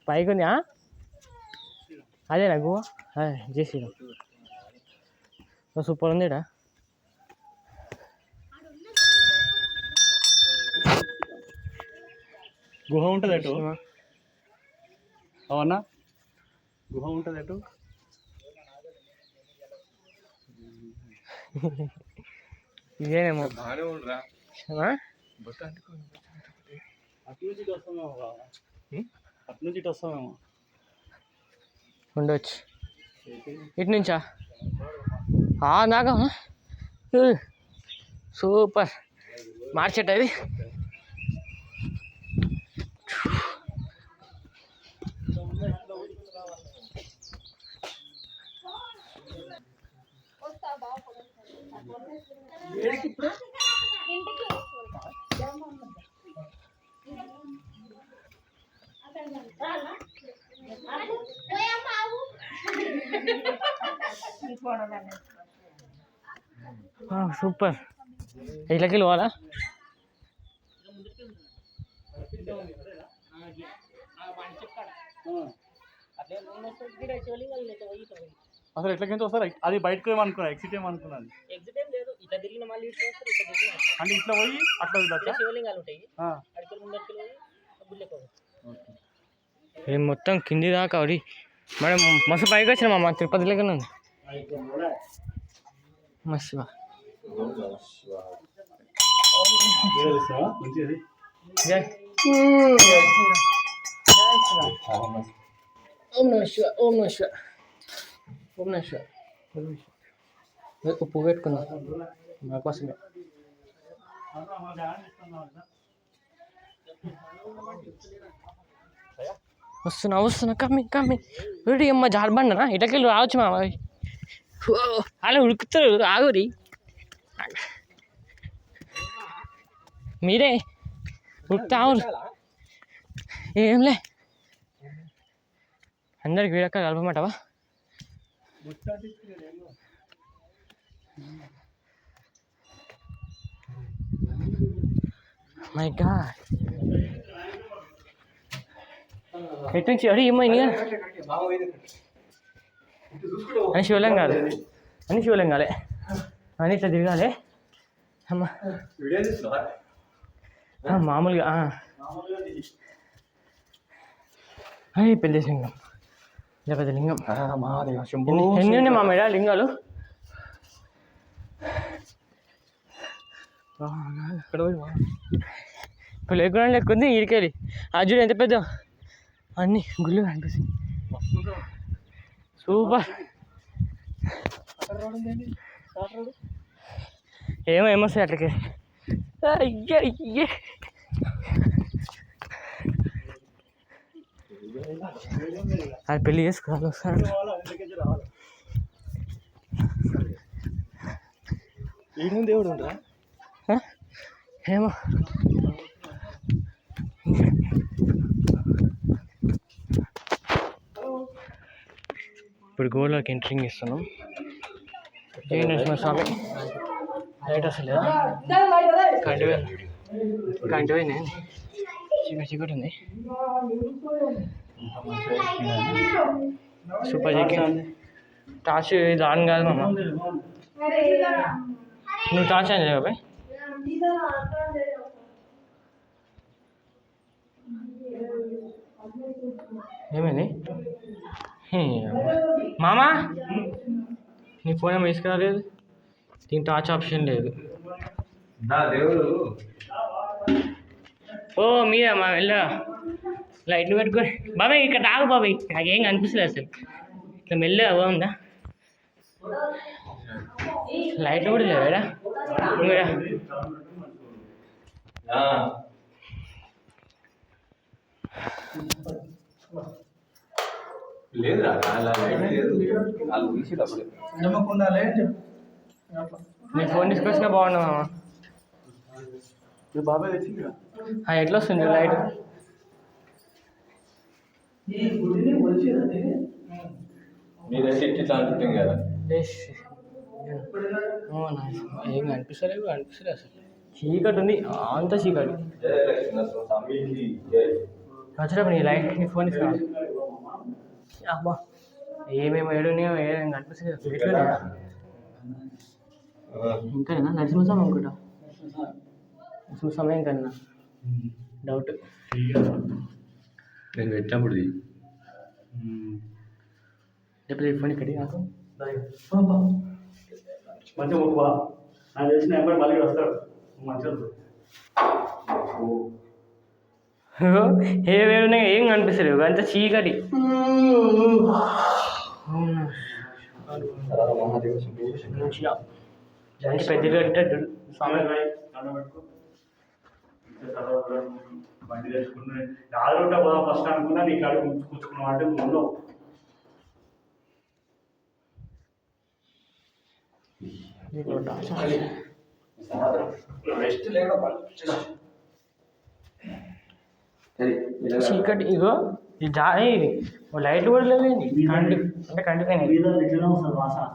పైకి ఉంది. అదేనా గుహ? జై శ్రీరామ్. సూపర్ ఉంది. గుహ ఉంటుంది అటు. అవునా, గుహ ఉంటుంది అటు. ఇదేనేమో అటు నుంచి ఇటు వస్తామేమో. ఉండొచ్చు. ఇటు నుంచా? నాగా సూపర్ మార్చెట్ అది. సూపర్. ఇట్లకి పోవాలా? అసలు ఎట్లకింత వస్తారు? అది బయటకు ఏమనుకున్నా, ఎగ్జిట్ ఏమనుకున్నాను. అంటే ఇట్లా పోయి అట్లా మొత్తం కింది దాకా మనం మస్తు పైకి వచ్చినాం. మా తిరుపతి లెక్కన ఉంది మస్తు. ఓం నమః శివాయ. ఓం నమః శివాయ. ఓం నమః శివాయ. పువ్వు పెట్టుకుందాం మా కోసమే. వస్తున్నా కమ్మి వీడి అమ్మ జాడబండనా? ఇటకెళ్ళి రావచ్చు మా అలా ఉడుకుతారు. ఆగురి మీరే ఉడుకుతా. ఏంలే అందరికి వీడక్క కలపమంటావా? My God. ఎటు నుంచి అడి ఏమో ఇన్ని అని శివలింగాలే అని ఇట్లా తిరగాలి. అమ్మ మామూలుగా పెద్ద లింగం. పెద్ద లింగం. ఎన్ని ఉన్నాయి మా మేడ లింగాలు? ఇప్పుడు లేకుండా లెక్కుంది. ఈడికెళ్ళి అర్జున్ ఎంత పెద్ద అన్ని గుళ్ళు కనిపిస్తుంది. సూపర్. ఏమొస్తాయి అట్లకి. అయ్యే అది పెళ్ళి చేసుకోవాలి వస్తాడు. దేవుడు ఉండరా? ఏమో ఇప్పుడు గోల్లోకి ఎంట్రింగ్ ఇస్తున్నాం. జై నరసింహస్వామి. లైట్ అసలు కంటిపోయింది. చీకటి ఉంది. సూపర్ చెక్కింది. టార్చ్ ఇది ఆన్ కాదు మామ. నువ్వు టార్చ్ ఆన్ చేయవా? ఏమైంది మామా? నీ ఫోన్ ఏమో తీసుకురాలేదు. దీని టార్చ్ ఆప్షన్ లేదు. ఓ మీరా మా వెళ్ళా లైట్లు పెట్టుకొని బాబాయ్ ఇక్కడ రాగు బాబాయ్. నాకేం కనిపిస్తలేదు అసలు. ఇట్లా మెల్లగా బాగుందా? లైట్లు కూడా లేవాడా? లేదురా అలా లైట్ లేదు వాళ్ళు తీసి అప్పుడే నమ్మకుండాలే అని చెప్పు అట్లా నీ ఫోన్ తీసుకొచ్చినా బాగుండు మామ. మీ బాబాయ్ తెచ్చింది కదా. ఎట్లా వస్తుంది లైట్? ఈ గుడిని వచ్చేది మీరైతే ఇట్లా అనుకుంటాం కదా అవునా, ఏం కనిపిస్తలేదు అసలు. చీకటి ఉంది, అంత చీకటి. వచ్చేటప్పుడు నీ లైట్ నీ ఫోన్ ఇస్తాను. అబ్బా ఏమేమి ఏడున్నాయో ఏం కనిపిస్తలేదు. ఎట్లా ఇంకా నరసింహస్వామి అనుకుంటా. నరసింహస్వామి ఇంకన్నా డౌట్. నేను పెట్టినప్పుడు లేకపోతే ఫోన్ ఇక్కడి నాకు మంచిగా ఒక నాకు తెలిసిన నెంబర్ మళ్ళీ వస్తాడు మంచిగా ఏ వేడున్నాయో ఏం కనిపిస్తలేవు, అంత చీకటి. మంచిగా మంచి పెద్ద కట్టాడు స్వామి. బండి తెచ్చుకున్నాను ఆరుంట పోదాం ఫస్ట్ అనుకున్నా నీకు అడుగు కూర్చుకున్నావు అంటే ముందు రెస్ట్ లేక చీకటి. ఇగో ఇది ఇది లైట్ కూడా లేవు. కంటి అంటే కంటిపోయినాయి. ఎట్లా వస్తుంది వాసన